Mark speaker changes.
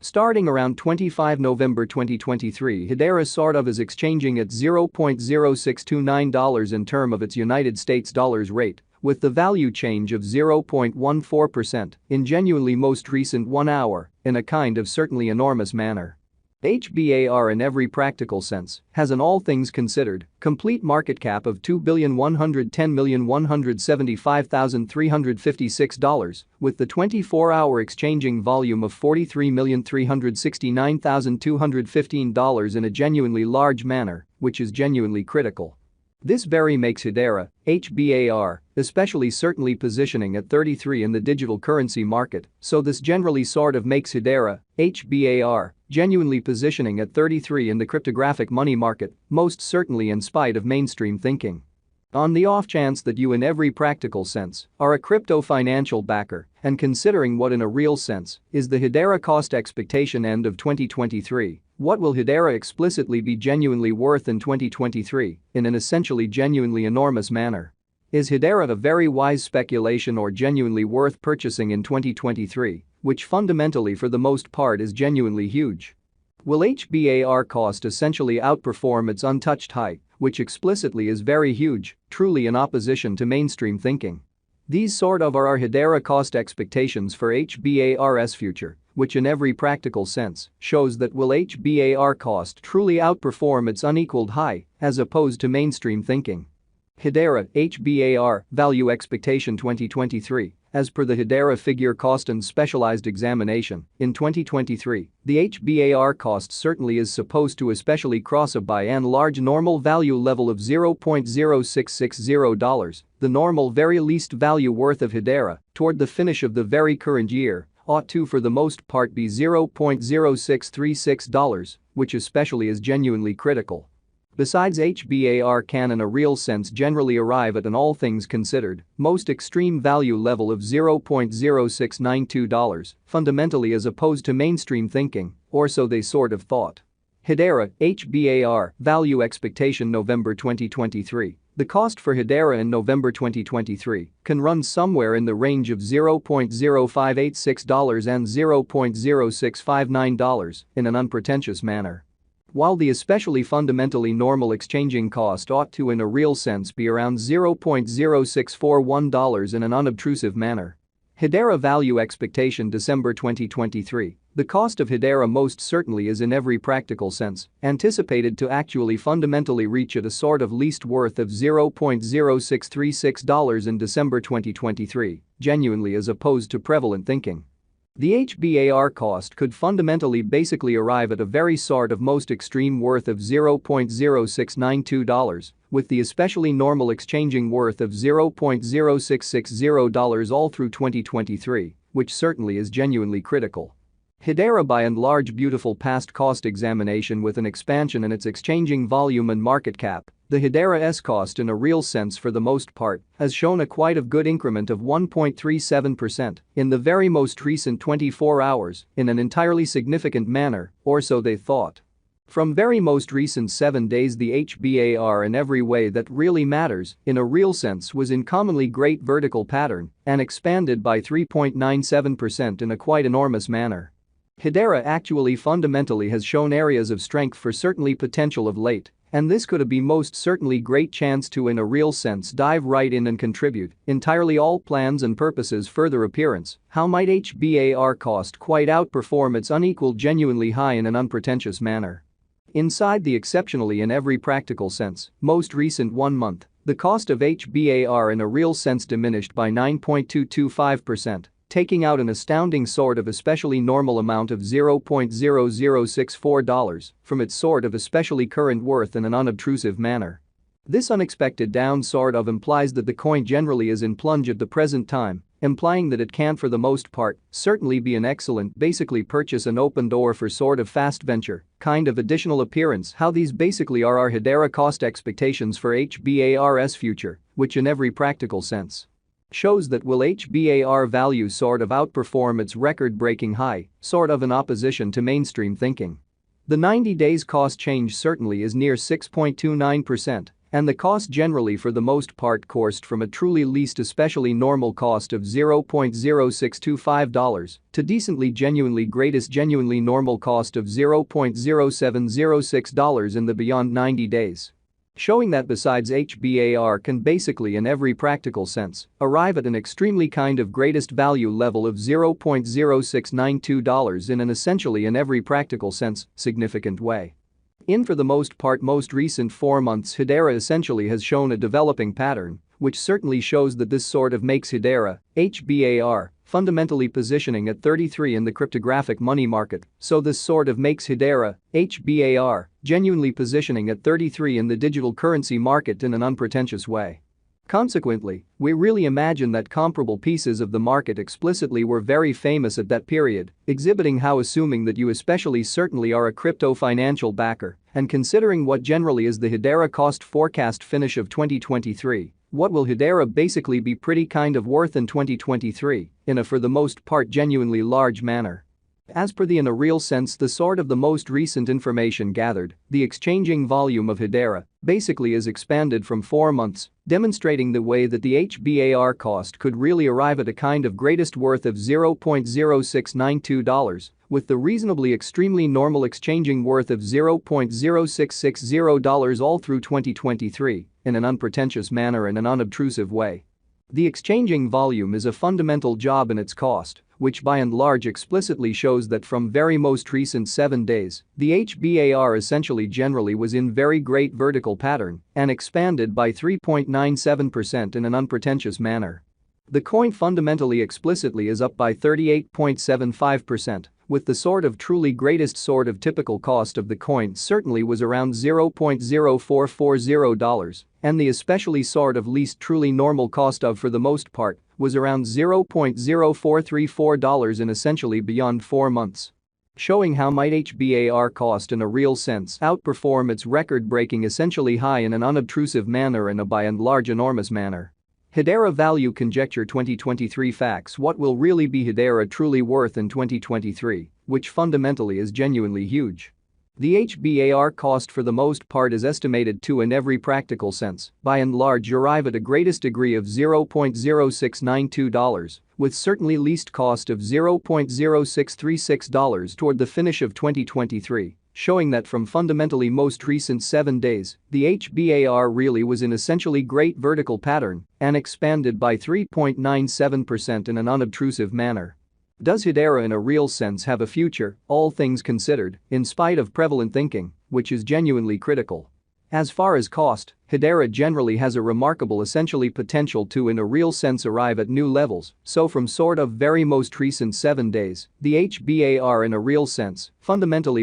Speaker 1: Starting around 25 November 2023, Hedera sort of is exchanging at $0.0629 in term of its United States dollars rate, with the value change of 0.14% in genuinely most recent 1 hour, in a kind of certainly enormous manner. HBAR in every practical sense has an all things considered complete market cap of $2,110,175,356 with the 24-hour exchanging volume of $43,369,215 in a genuinely large manner, which is genuinely critical. This very makes Hedera, HBAR, especially certainly positioning at 33 in the digital currency market, so this generally sort of makes Hedera, HBAR, genuinely positioning at 33 in the cryptographic money market, most certainly in spite of mainstream thinking. On the off chance that you in every practical sense are a crypto financial backer and considering what in a real sense is the Hedera cost expectation end of 2023, what will Hedera explicitly be genuinely worth in 2023 in an essentially genuinely enormous manner? Is Hedera a very wise speculation or genuinely worth purchasing in 2023, which fundamentally for the most part is genuinely huge? Will HBAR cost essentially outperform its untouched high, which explicitly is very huge, truly in opposition to mainstream thinking? These sort of are our Hedera cost expectations for HBAR's future, which in every practical sense shows that will HBAR cost truly outperform its unequaled high as opposed to mainstream thinking. Hedera HBAR value expectation 2023. As per the Hedera figure cost and specialized examination, in 2023, the HBAR cost certainly is supposed to especially cross a by and large normal value level of $0.0660, the normal very least value worth of Hedera, toward the finish of the very current year, ought to for the most part be $0.0636, which especially is genuinely critical. Besides, HBAR can in a real sense generally arrive at an all things considered most extreme value level of $0.0692, fundamentally as opposed to mainstream thinking, or so they sort of thought. Hedera HBAR value expectation November 2023. The cost for Hedera in November 2023 can run somewhere in the range of $0.0586 and $0.0659 in an unpretentious manner. While the especially fundamentally normal exchanging cost ought to in a real sense be around $0.0641 in an unobtrusive manner. Hedera value expectation December 2023. The cost of Hedera most certainly is in every practical sense anticipated to actually fundamentally reach at a sort of least worth of $0.0636 in December 2023, genuinely as opposed to prevalent thinking. The HBAR cost could fundamentally basically arrive at a very sort of most extreme worth of $0.0692, with the especially normal exchanging worth of $0.0660 all through 2023, which certainly is genuinely critical. Hedera by and large beautiful past cost examination with an expansion in its exchanging volume and market cap, the Hedera's cost in a real sense for the most part has shown a quite of good increment of 1.37% in the very most recent 24 hours in an entirely significant manner, or so they thought. From very most recent 7 days the HBAR in every way that really matters in a real sense was in commonly great vertical pattern and expanded by 3.97% in a quite enormous manner. Hedera actually fundamentally has shown areas of strength for certainly potential of late, and this could be most certainly great chance to in a real sense dive right in and contribute entirely all plans and purposes further appearance. How might HBAR cost quite outperform its unequaled genuinely high in an unpretentious manner? Inside the exceptionally in every practical sense, most recent 1 month, the cost of HBAR in a real sense diminished by 9.225%. Taking out an astounding sort of especially normal amount of $0.0064 from its sort of especially current worth in an unobtrusive manner. This unexpected down sort of implies that the coin generally is in plunge at the present time, implying that it can for the most part certainly be an excellent basically purchase an open door for sort of fast venture kind of additional appearance. How these basically are our Hedera cost expectations for HBAR's future, which in every practical sense shows that will HBAR value sort of outperform its record-breaking high, sort of in opposition to mainstream thinking. The 90 days cost change certainly is near 6.29% And the cost generally for the most part coursed from a truly least especially normal cost of $0.0625 to decently genuinely greatest genuinely normal cost of $0.0706 in the beyond 90 days. Showing that besides HBAR can basically in every practical sense arrive at an extremely kind of greatest value level of $0.0692 in an essentially in every practical sense significant way. In for the most part most recent 4 months Hedera essentially has shown a developing pattern, which certainly shows that this sort of makes Hedera, HBAR, fundamentally positioning at 33 in the cryptographic money market, so this sort of makes Hedera, HBAR, genuinely positioning at 33 in the digital currency market in an unpretentious way. Consequently, we really imagine that comparable pieces of the market explicitly were very famous at that period, exhibiting how assuming that you especially certainly are a crypto financial backer and considering what generally is the Hedera cost forecast finish of 2023, what will Hedera basically be pretty kind of worth in 2023 in a for the most part genuinely large manner. As per the in a real sense the sort of the most recent information gathered, the exchanging volume of Hedera basically is expanded from 4 months, demonstrating the way that the HBAR cost could really arrive at a kind of greatest worth of $0.0692, with the reasonably extremely normal exchanging worth of $0.0660 all through 2023, in an unpretentious manner and an unobtrusive way. The exchanging volume is a fundamental job in its cost, which by and large explicitly shows that from very most recent 7 days, the HBAR essentially generally was in very great vertical pattern and expanded by 3.97% in an unpretentious manner. The coin fundamentally explicitly is up by 38.75%, with the sort of truly greatest sort of typical cost of the coin certainly was around $0.0440, and the especially sort of least truly normal cost of for the most part was around $0.0434 in essentially beyond 4 months. Showing how might HBAR cost in a real sense outperform its record-breaking essentially high in an unobtrusive manner and a by and large enormous manner. Hedera Value Conjecture 2023 Facts. What will really be Hedera truly worth in 2023, which fundamentally is genuinely huge? The HBAR cost for the most part is estimated to in every practical sense, by and large arrive at a greatest degree of $0.0692, with certainly least cost of $0.0636 toward the finish of 2023. Showing that from fundamentally most recent 7 days, the HBAR really was in essentially great vertical pattern and expanded by 3.97% in an unobtrusive manner. Does Hedera in a real sense have a future, all things considered, in spite of prevalent thinking, which is genuinely critical? As far as cost, Hedera generally has a remarkable essentially potential to in a real sense arrive at new levels, so from sort of very most recent 7 days, the HBAR in a real sense fundamentally